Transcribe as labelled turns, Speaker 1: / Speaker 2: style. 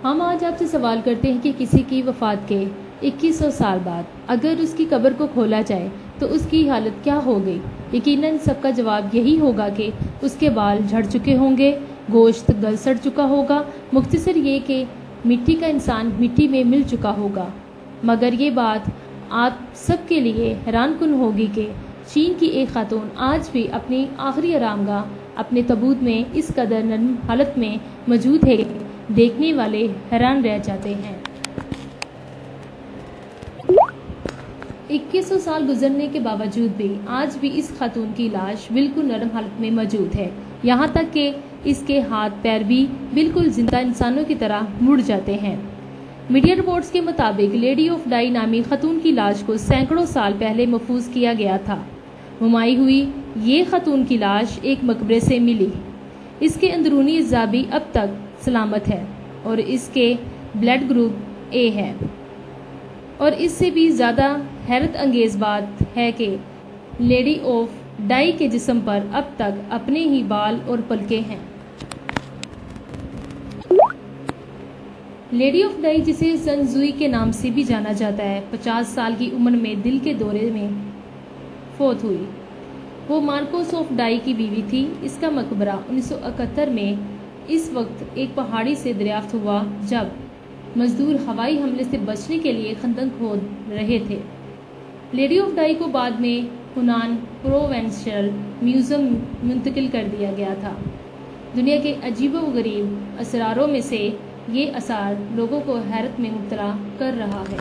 Speaker 1: हम आज आपसे सवाल करते हैं कि किसी की वफ़ात के 2100 साल बाद अगर उसकी कब्र को खोला जाए तो उसकी हालत क्या होगी। यकीनन सबका जवाब यही होगा कि उसके बाल झड़ चुके होंगे, गोश्त गल सड़ चुका होगा, मुख्तसर ये कि मिट्टी का इंसान मिट्टी में मिल चुका होगा। मगर ये बात आप सबके लिए हैरानकुन होगी कि चीन की एक खातून आज भी अपनी आखिरी आरामगाह अपने तबूत में इस कदर नर्म हालत में मौजूद है, देखने वाले हैरान रह जाते हैं। 2100 साल गुजरने के बावजूद भी आज भी इस खातून की लाश बिल्कुल नरम हालत में मौजूद है। यहाँ तक कि इसके हाथ पैर भी बिल्कुल जिंदा इंसानों की तरह मुड़ जाते हैं। मीडिया रिपोर्ट्स के मुताबिक लेडी ऑफ डाई नामी खातून की लाश को सैकड़ों साल पहले महफूज किया गया था। मुमाई हुई ये खातून की लाश एक मकबरे से मिली। इसके अंदरूनी अज़्ज़ा भी अब तक सलामत है और इसके ब्लड ग्रुप ए है। और इससे भी ज़्यादा हैरत अंगेज़ बात है कि लेडी ऑफ डाई के जिस्म पर अब तक अपने ही बाल और पलके हैं। लेडी ऑफ डाई, जिसे सनजुई के नाम से भी जाना जाता है, 50 साल की उम्र में दिल के दौरे में फौत हुई। वो मार्कोस ऑफ डाई की बीवी थी। इसका मकबरा 1971 में इस वक्त एक पहाड़ी से दरियाफ्त हुआ जब मजदूर हवाई हमले से बचने के लिए खंदक खोद रहे थे। लेडी ऑफ डाई को बाद में हुनान प्रोवेंशल म्यूजियम मुंतकिल कर दिया गया था। दुनिया के अजीबोगरीब असरारों में से ये असर लोगों को हैरत में मुब्तला कर रहा है।